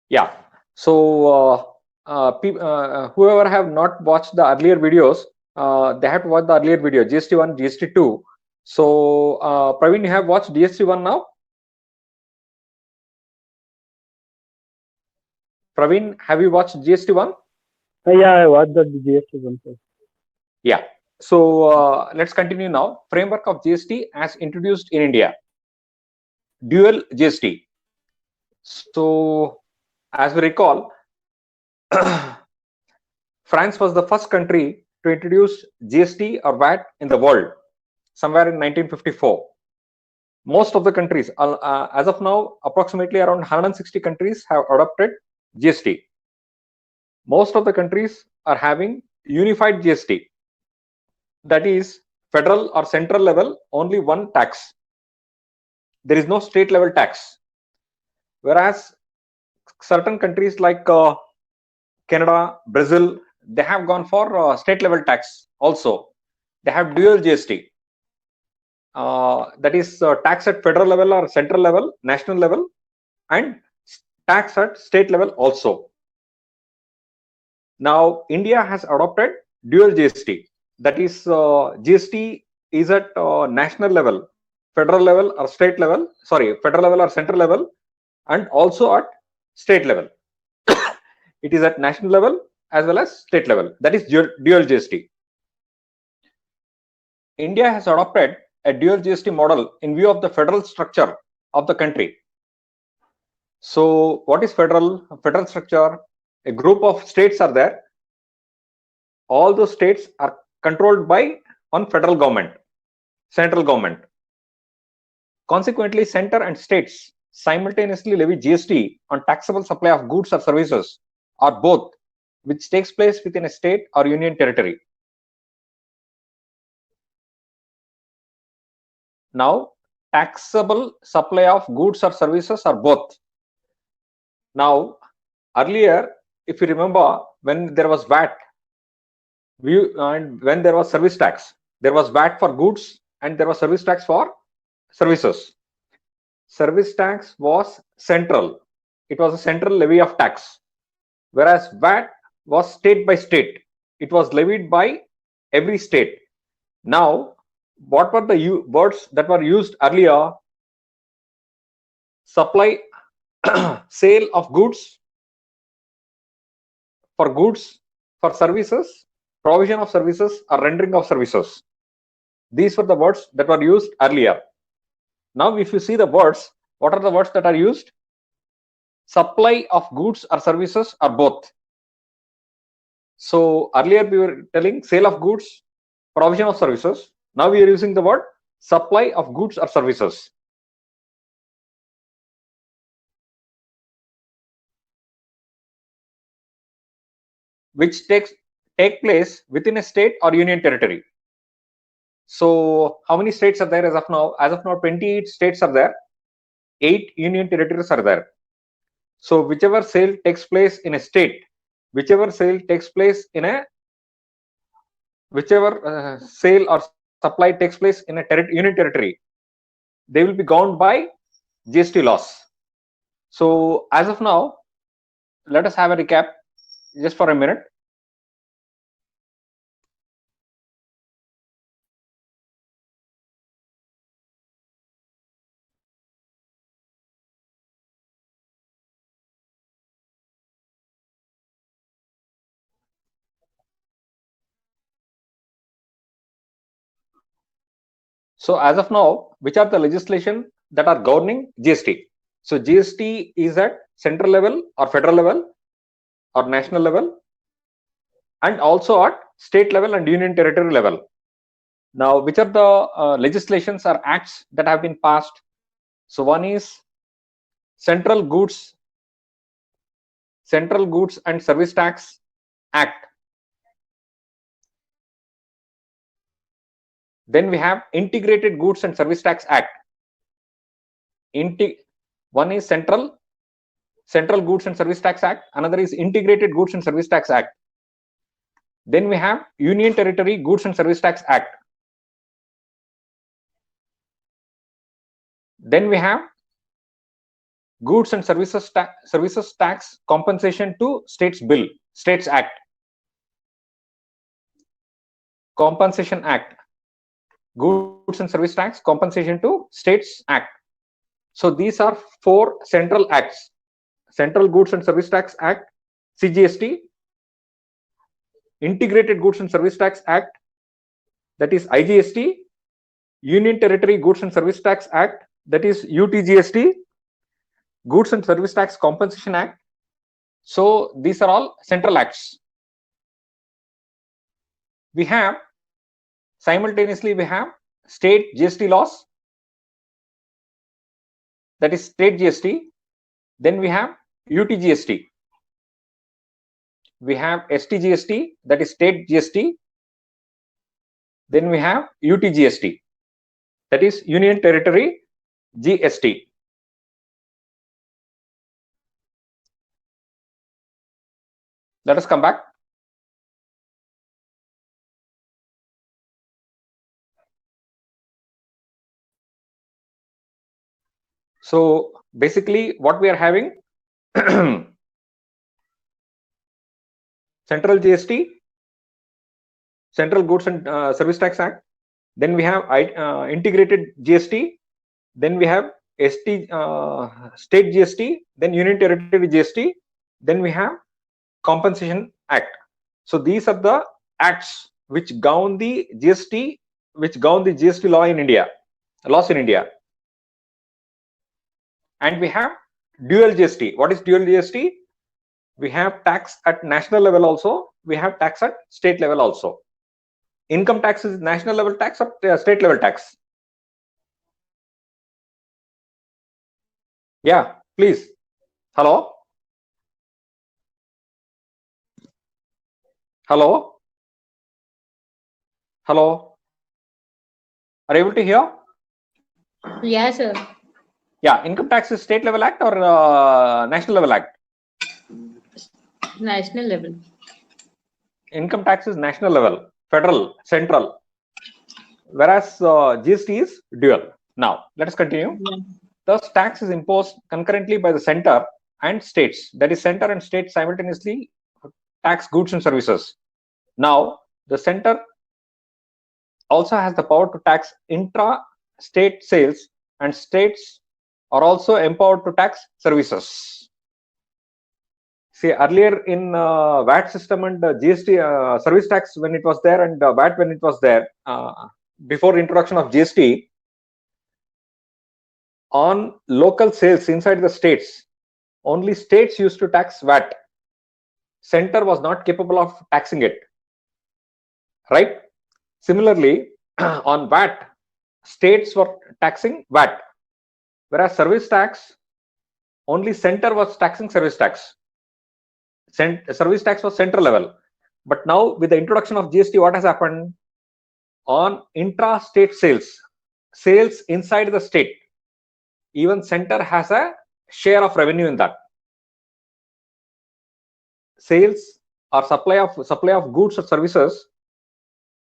Yeah. So whoever have not watched the earlier videos, they have to watch the earlier video, GST1, GST2. So Praveen, you have watched GST1 now? Praveen, have you watched GST1? Yeah, I watched the GST one, sir. Yeah. So let's continue now. Framework of GST as introduced in India. Dual GST. So as we recall, France was the first country to introduce GST or VAT in the world, somewhere in 1954. Most of the countries, as of now, approximately around 160 countries have adopted GST. Most of the countries are having unified GST, that is federal or central level, only one tax. There is no state level tax. Whereas certain countries like Canada, Brazil, they have gone for state level tax also. They have dual GST. That is tax at federal level or central level, national level, and tax at state level also. Now, India has adopted dual GST. That is, GST is at national level, federal level or state level, sorry, federal level or central level, and also at state level. It is at national level as well as state level. That is dual GST. India has adopted a dual GST model in view of the federal structure of the country. So, what is federal structure? A group of states are there. All those states are controlled by one federal government, central government. Consequently, center and states simultaneously levy GST on taxable supply of goods or services, or both, which takes place within a state or union territory. Now, taxable supply of goods or services are both. Now, earlier, if you remember, when there was VAT, and when there was service tax, there was VAT for goods and there was service tax for services. Service tax was central. It was a central levy of tax. Whereas VAT was state by state. It was levied by every state. Now, what were the words that were used earlier? Supply, sale of goods, for services, provision of services, or rendering of services. These were the words that were used earlier. Now, if you see the words, what are the words that are used? Supply of goods or services or both. So earlier we were telling sale of goods, provision of services. Now we are using the word supply of goods or services. Which take place within a state or union territory. So how many states are there as of now? As of now, 28 states are there. 8 union territories are there. So whichever sale takes place in a state, whichever sale or supply takes place in a union territory, they will be governed by GST laws. So as of now, let us have a recap just for a minute. So as of now, which are the legislation that are governing GST? So GST is at central level or federal level or national level, and also at state level and union territory level. Now, which are the legislations or acts that have been passed? So one is Central Goods and Service Tax Act. Then we have Integrated Goods and Service Tax Act. One is Central Goods and Service Tax Act. Another is Integrated Goods and Service Tax Act. Then we have Union Territory Goods and Service Tax Act. Then we have Goods and Services Tax Compensation to States Bill, States Act, Compensation Act, Goods and Service Tax Compensation to States Act. So these are 4 central acts: Central Goods and Service Tax Act, CGST, Integrated Goods and Service Tax Act, that is IGST, Union Territory Goods and Service Tax Act, that is UTGST, Goods and Service Tax Compensation Act. So these are all central acts. We have simultaneously state GST laws, that is state GST. Then we have UTGST. We have STGST, that is state GST. Then we have UTGST, that is Union Territory GST. Let us come back. So basically what we are having, Central GST, Central Goods and Service Tax Act. Then we have Integrated GST. Then we have State GST. Then Union Territory GST. Then we have Compensation Act. So these are the acts which govern the GST, law in India, laws in India. And we have dual GST. What is dual GST? We have tax at national level also. We have tax at state level also. Income tax is national level tax or state level tax? Yeah, please. Hello? Hello? Hello? Are you able to hear? Yeah, sir. Yeah, income tax is state level act or national level act? National level. Income tax is national level, federal, central, whereas GST is dual. Now, let us continue. Yeah. Thus, tax is imposed concurrently by the center and states. That is, center and state simultaneously tax goods and services. Now, the center also has the power to tax intra-state sales, and states are also empowered to tax services. See, earlier in VAT system and GST service tax when it was there, and VAT when it was there, before introduction of GST, on local sales inside the states, only states used to tax VAT. Center was not capable of taxing it, right? Similarly, on VAT, states were taxing VAT, whereas service tax, only center was taxing service tax. Service tax was central level. But now with the introduction of GST, what has happened? On intra-state sales inside the state, even center has a share of revenue in that. Sales or supply of goods or services,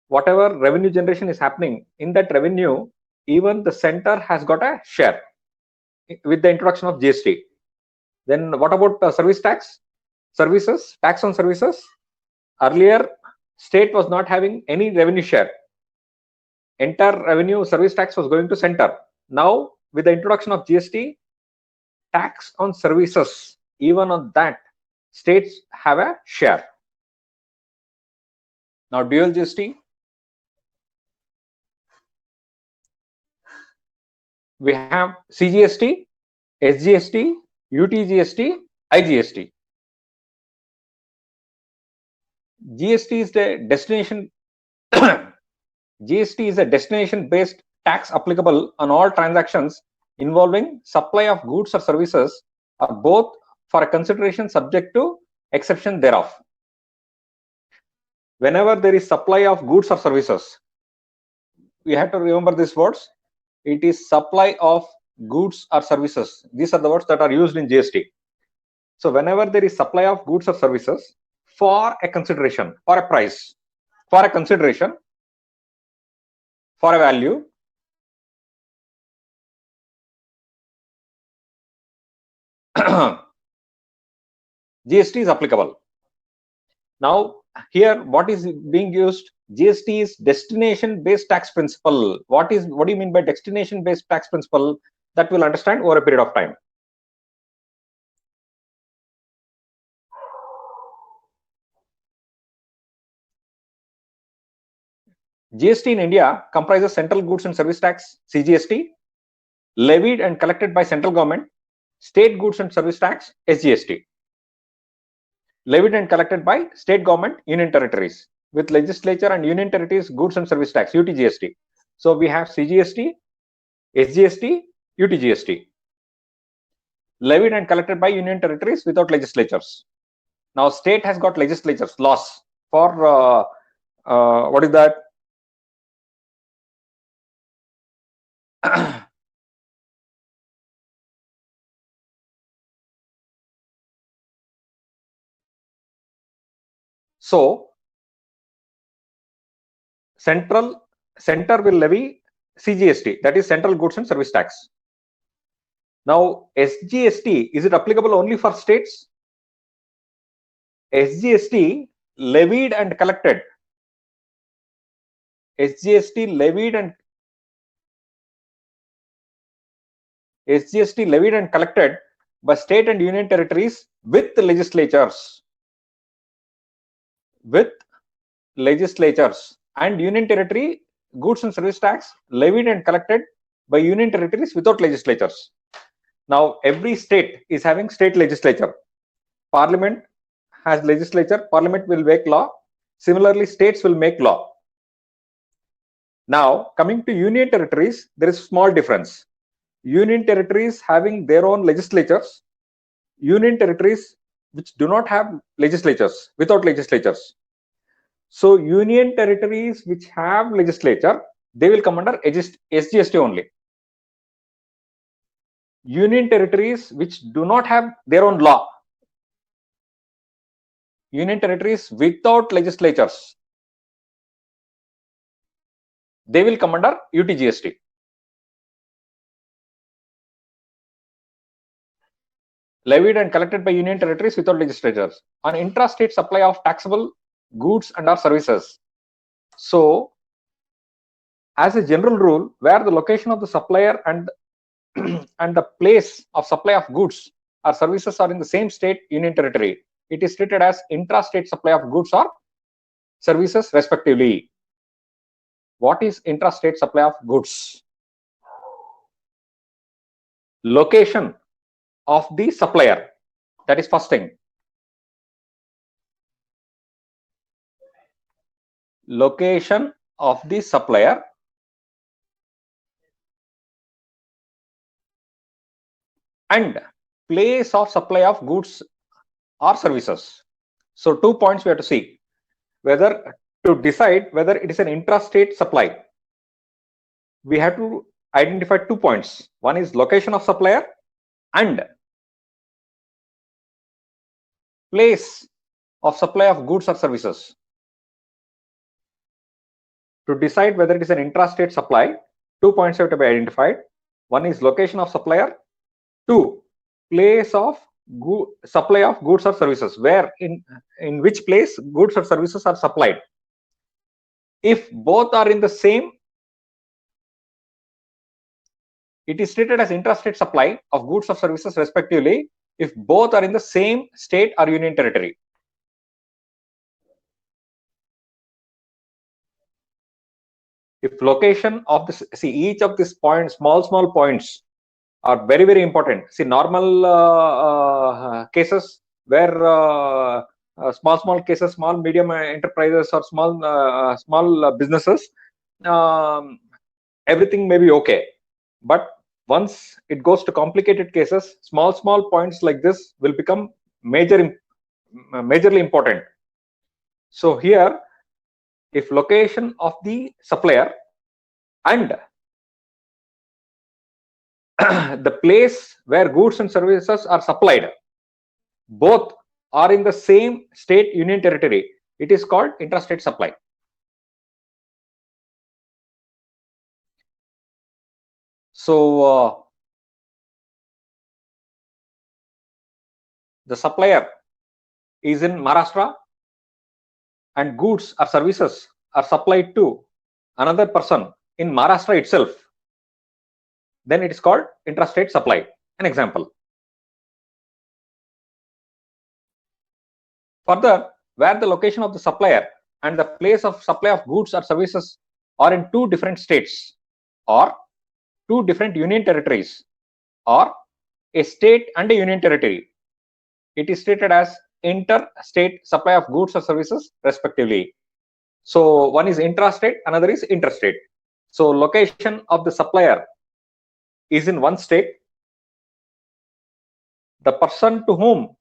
whatever revenue generation is happening, in that revenue, even the center has got a share with the introduction of GST. Then what about service tax? Services, tax on services. Earlier, state was not having any revenue share. Entire revenue service tax was going to center. Now, with the introduction of GST, tax on services, even on that, states have a share. Now, dual GST. We have CGST, SGST, UTGST, IGST. GST is the destination. GST is a destination-based tax applicable on all transactions involving supply of goods or services, or both, for a consideration subject to exception thereof. Whenever there is supply of goods or services, we have to remember these words. It is supply of goods or services. These are the words that are used in GST. So whenever there is supply of goods or services for a consideration, for a price, for a consideration, for a value, GST is applicable. Now, here, what is being used? GST is destination-based tax principle. What do you mean by destination-based tax principle? That we'll understand over a period of time. GST in India comprises Central Goods and Service Tax (CGST), levied and collected by central government, State Goods and Service Tax (SGST), levied and collected by state government, union territories, with legislature and union territories goods and service tax (UTGST). So we have CGST, SGST, UTGST, levied and collected by union territories without legislatures. Now state has got legislatures, laws for what is that? So center will levy CGST, that is Central Goods and Service Tax. Now SGST, is it applicable only for states? SGST levied and collected. SGST levied and collected by state and union territories with legislatures. And union territory goods and service tax levied and collected by union territories without legislatures. Now every state is having state legislature. Parliament has legislature. Parliament will make law. Similarly, states will make law. Now coming to union territories, there is a small difference. Union territories having their own legislatures, union territories which do not have legislatures, without legislatures. So union territories which have legislature, they will come under SGST only. Union territories which do not have their own law, union territories without legislatures, they will come under UTGST. Levied and collected by union territories without legislatures on intrastate supply of taxable goods and or services. So as a general rule, where the location of the supplier and and the place of supply of goods or services are in the same state, union territory, it is treated as intrastate supply of goods or services respectively. What is intrastate supply of goods? Location of the supplier, that is first thing. Location of the supplier and place of supply of goods or services. So 2 points we have to see, whether to decide whether it is an intrastate supply. We have to identify 2 points. One is location of supplier and place of supply of goods or services. To decide whether it is an intrastate supply, 2 points have to be identified. One is location of supplier, 2, place of supply of goods or services, where in which place goods or services are supplied. If both are in the same, it is treated as intrastate supply of goods or services respectively if both are in the same state or union territory. If location of this, see, each of these points, small points are very, very important. See, normal cases where small cases, small medium enterprises or small businesses, everything may be okay. But once it goes to complicated cases, small points like this will become majorly important. So here, if location of the supplier and the place where goods and services are supplied, both are in the same state, union territory, it is called intrastate supply. So the supplier is in Maharashtra and goods or services are supplied to another person in Maharashtra itself, then it is called intrastate supply. An example. Further, where the location of the supplier and the place of supply of goods or services are in two different states or two different union territories or a state and a union territory, it is stated as interstate supply of goods or services respectively. So one is intrastate, another is interstate. So location of the supplier is in one state. The person to whom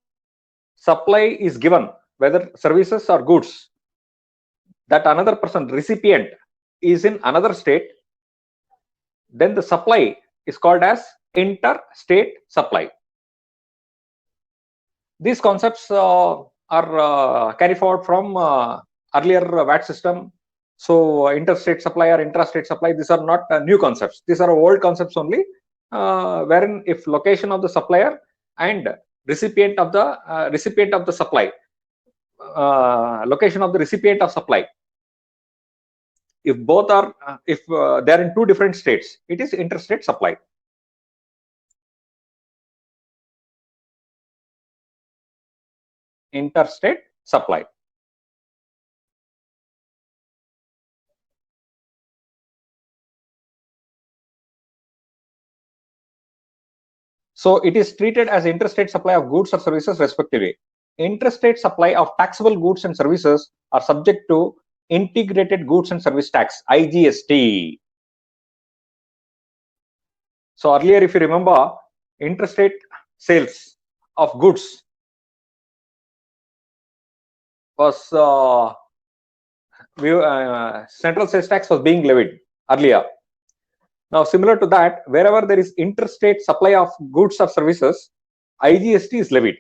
supply is given, whether services or goods, that another person, recipient, is in another state, then the supply is called as interstate supply. These concepts are carried forward from earlier VAT system. So interstate supply or intrastate supply, these are not new concepts. These are old concepts only, wherein if location of the supplier and recipient of the supply, location of the recipient of supply, if both are they are in two different states, it is interstate supply. Interstate supply. So it is treated as interstate supply of goods or services respectively. Interstate supply of taxable goods and services are subject to integrated goods and service tax, IGST. So earlier, if you remember, interstate sales of goods was central sales tax was being levied earlier. Now, similar to that, wherever there is interstate supply of goods or services, IGST is levied.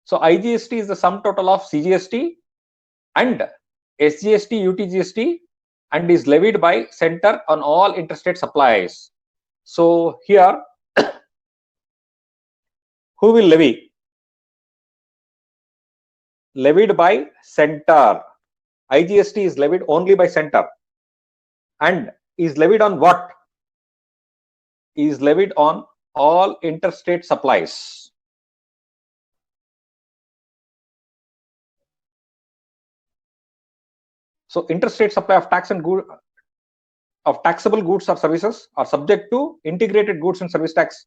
So IGST is the sum total of CGST and SGST, UTGST, and is levied by center on all interstate supplies. So here, who will levy? Levied by center. IGST is levied only by center, and is levied on what? Is levied on all interstate supplies. So interstate supply of taxable goods or services are subject to integrated goods and service tax,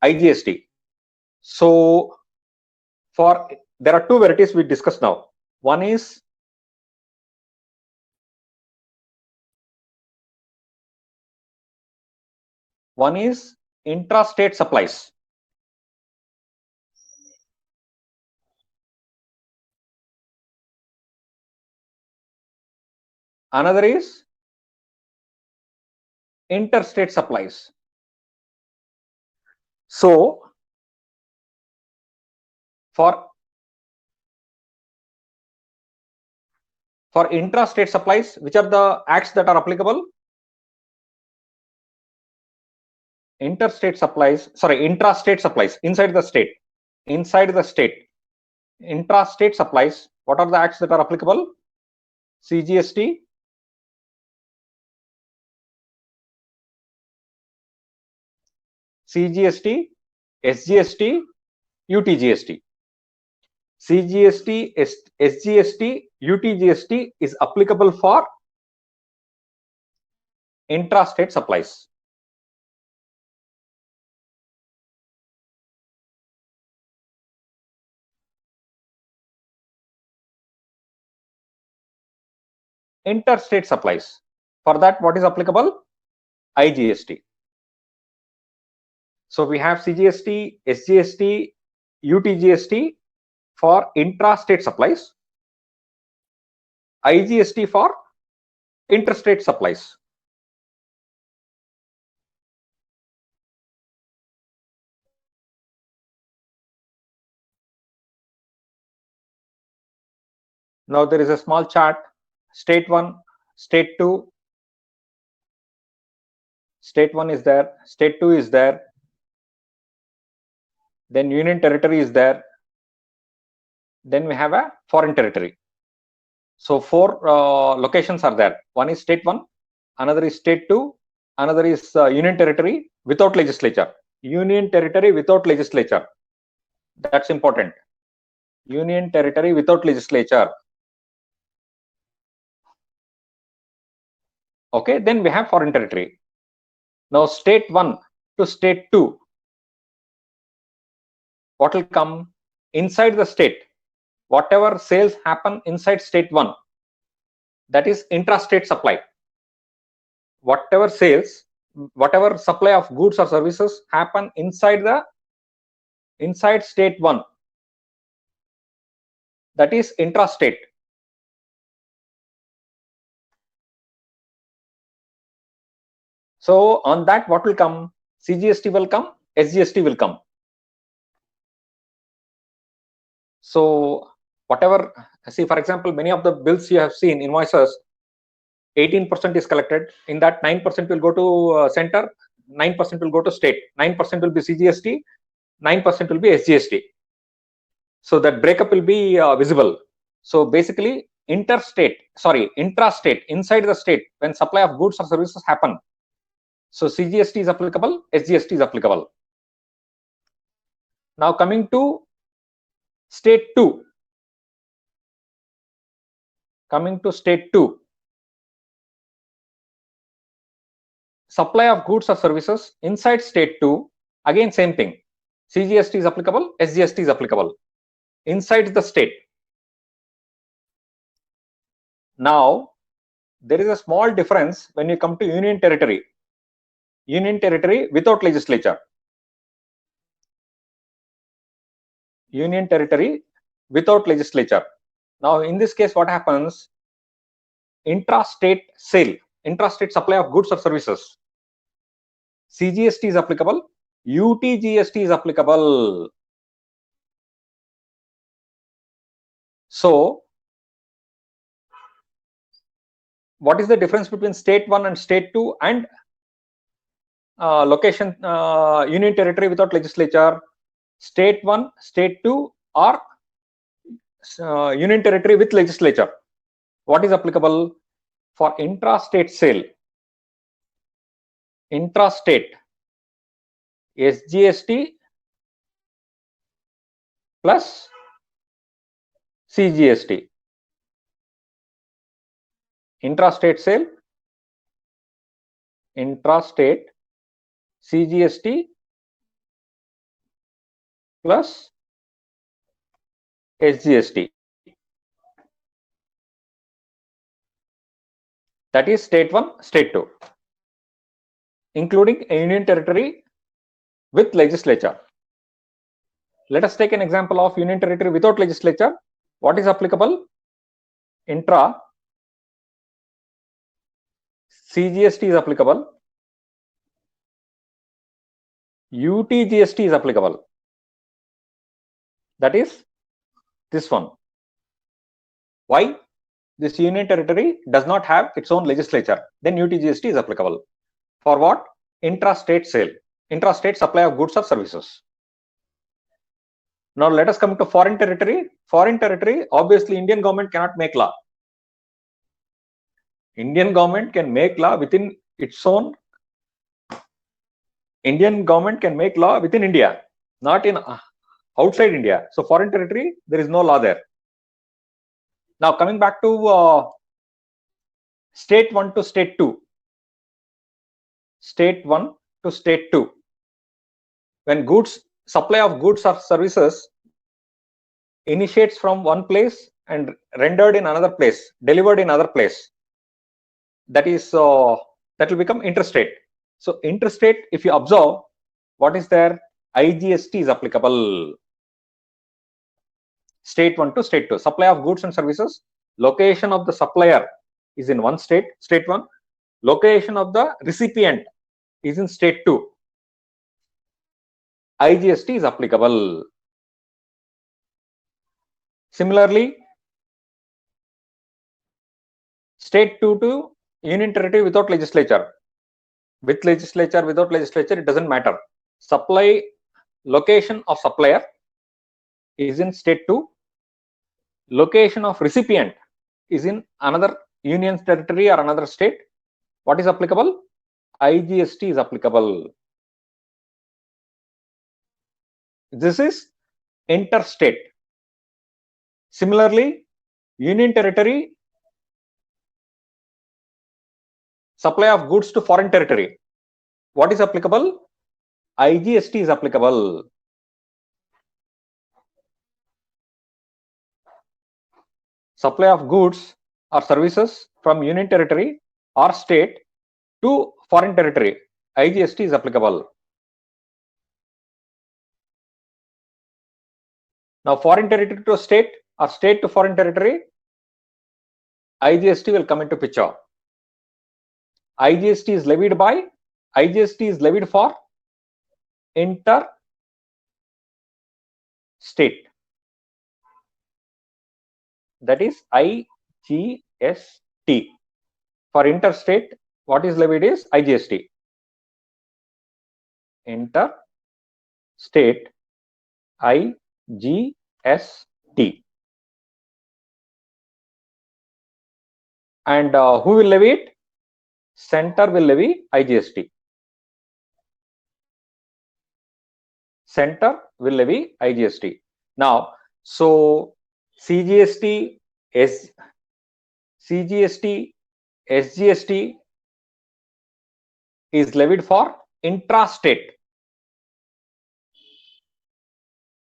IGST. So there are two varieties we discussed now. One is intrastate supplies. Another is interstate supplies. So for intrastate supplies, which are the acts that are applicable? Intrastate supplies, inside the state. Intrastate supplies, what are the acts that are applicable? CGST, SGST, UTGST. CGST, SGST, UTGST is applicable for intrastate supplies. Interstate supplies, for that what is applicable? IGST. So we have CGST, SGST, UTGST for intrastate supplies, IGST for interstate supplies. Now there is a small chart. State 1, state 2, state 1 is there, state 2 is there, then union territory is there, then we have a foreign territory. So 4 locations are there. One is state 1, another is state 2, another is union territory without legislature. Union territory without legislature. That's important. Union territory without legislature. Okay, then we have foreign territory. Now state 1 to state 2. What will come? Inside the state, whatever sales happen inside state 1, that is intrastate supply. Whatever sales, whatever supply of goods or services happen inside state 1, that is intrastate. So on that, what will come? CGST will come, SGST will come. So whatever, see, for example, many of the bills you have seen, invoices, 18% is collected. In that, 9% will go to center, 9% will go to state, 9% will be CGST, 9% will be SGST. So that breakup will be visible. So basically, intrastate, inside the state, when supply of goods or services happen, so CGST is applicable, SGST is applicable. Now coming to state 2. Coming to state 2. Supply of goods or services inside state 2, again same thing. CGST is applicable, SGST is applicable. Inside the state. Now, there is a small difference when you come to union territory. Union territory without legislature. Union territory without legislature. Now, in this case, what happens? Intrastate sale, intrastate supply of goods or services. CGST is applicable, UTGST is applicable. So, what is the difference between state 1 and state 2 and location union territory without legislature? State 1, state 2 or union territory with legislature. What is applicable? For intrastate sale, intrastate, SGST plus CGST. Intrastate sale, intrastate, CGST plus SGST. That is state 1, state 2, including a union territory with legislature. Let us take an example of union territory without legislature. What is applicable? Intra, CGST is applicable, UTGST is applicable. That is this one. Why? This union territory does not have its own legislature. Then UTGST is applicable. For what? Intrastate sale, intrastate supply of goods or services. Now let us come to foreign territory. Foreign territory, obviously Indian government cannot make law. Indian government can make law within its own. Indian government can make law within India, not in outside India. So foreign territory, there is no law there. Now coming back to state 1 to state 2. State 1 to state 2. When goods, supply of goods or services initiates from one place and rendered in another place, delivered in another place, that is that will become interstate. So interstate, if you observe, what is there? IGST is applicable. State 1 to state 2. Supply of goods and services. Location of the supplier is in one state, state 1. Location of the recipient is in state 2. IGST is applicable. Similarly, state 2 to union territory without legislature. With legislature, without legislature, it doesn't matter. Supply location of supplier is in state 2, location of recipient is in another union territory or another state, what is applicable? IGST is applicable. This is interstate. Similarly, union territory, supply of goods to foreign territory, what is applicable? IGST is applicable. Supply of goods or services from union territory or state to foreign territory, IGST is applicable. Now, foreign territory to state or state to foreign territory, IGST will come into picture. IGST is levied for inter state. That is IGST. For interstate, what is levied is IGST. Interstate, IGST. And who will levy it? Center will levy IGST. Center will levy IGST. Now, so CGST, SGST is levied for intrastate.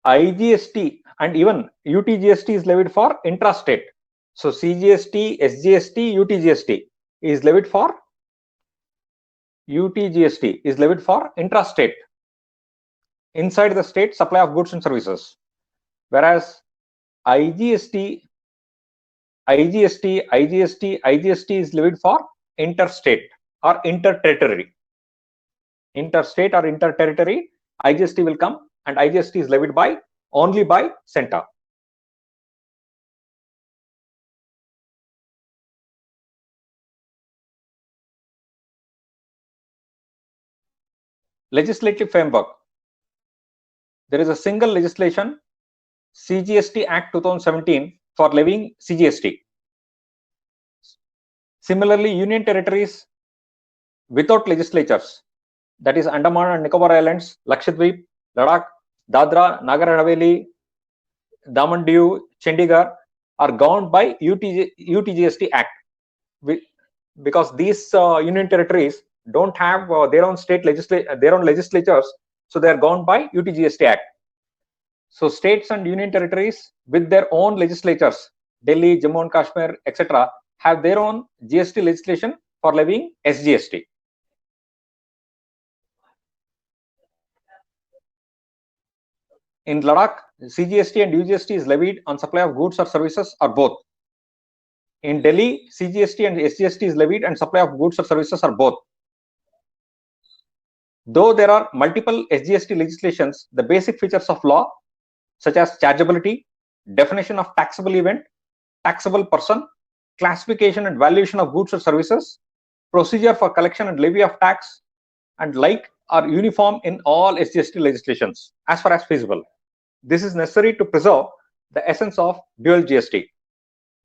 IGST and even UTGST is levied for intrastate. So CGST, SGST, UTGST is levied for intrastate. Inside the state, supply of goods and services. Whereas IGST is levied for interstate or interterritory. Interstate or interterritory, IGST will come, and IGST is levied only by center. Legislative framework. There is a single legislation, CGST Act 2017, for levying CGST. Similarly, union territories without legislatures, that is Andaman and Nicobar Islands, Lakshadweep, Ladakh, Dadra, Nagar Haveli, Daman Diu, Chandigarh, are governed by UTGST Act. Because these union territories don't have their own legislatures, so they are governed by UTGST Act. So states and union territories with their own legislatures, Delhi, Jammu and Kashmir, etc., have their own GST legislation for levying SGST. In Ladakh, CGST and UGST is levied on supply of goods or services or both. In Delhi, CGST and SGST is levied and supply of goods or services are both. Though there are multiple SGST legislations, the basic features of law, such as chargeability, definition of taxable event, taxable person, classification and valuation of goods or services, procedure for collection and levy of tax, and like, are uniform in all SGST legislations as far as feasible. This is necessary to preserve the essence of dual GST.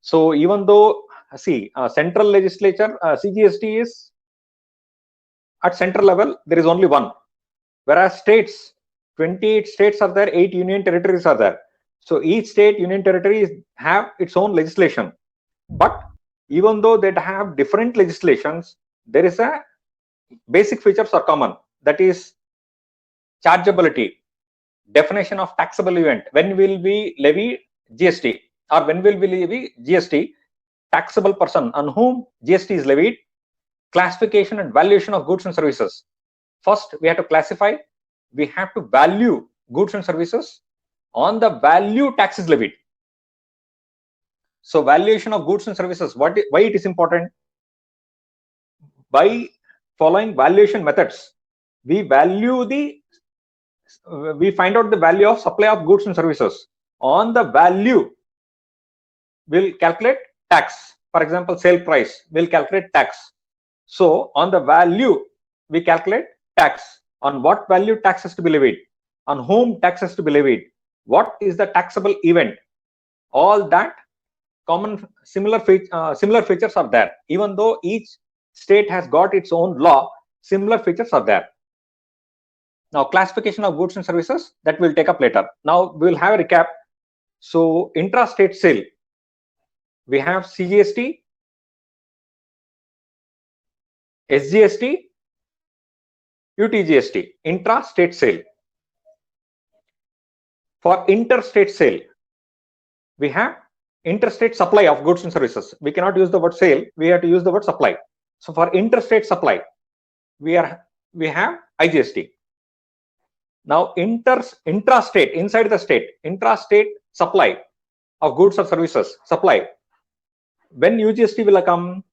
So even though, central legislature, CGST is at central level, there is only one. Whereas states, 28 states are there, 8 union territories are there. So each state, union territory have its own legislation. But even though they have different legislations, there is a basic features are common. That is chargeability, definition of taxable event. When will we levy GST, or when will we levy GST? Taxable person on whom GST is levied, classification and valuation of goods and services. First, we have to classify. We have to value goods and services. On the value, tax is levied. So valuation of goods and services, why it is important? By following valuation methods, we find out the value of supply of goods and services. On the value, we'll calculate tax. For example, sale price, we'll calculate tax. So on the value, we calculate tax. On what value tax has to be levied? on whom tax has to be levied, what is the taxable event, all that common similar features are there. Even though each state has got its own law, similar features are there. Now, classification of goods and services, that we'll take up later. Now we will have a recap. So intra-state sale, we have CGST, SGST, UTGST, intra-state sale. For interstate sale, we have interstate supply of goods and services. We cannot use the word sale, we have to use the word supply. So for interstate supply, we have IGST. Now intrastate, inside the state, intrastate supply of goods or services, supply. When UGST will come,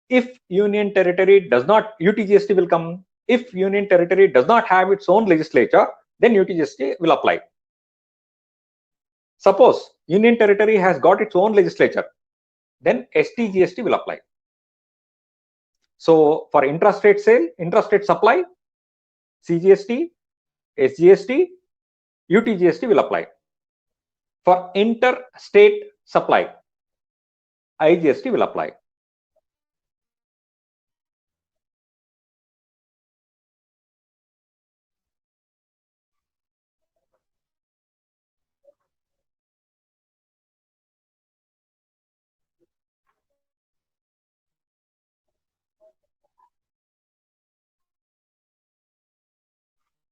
if union territory does not, UTGST will come. If union territory does not have its own legislature, then UTGST will apply. Suppose union territory has got its own legislature, then STGST will apply. So for intrastate sale, intrastate supply, CGST, SGST, UTGST will apply. For interstate supply, IGST will apply.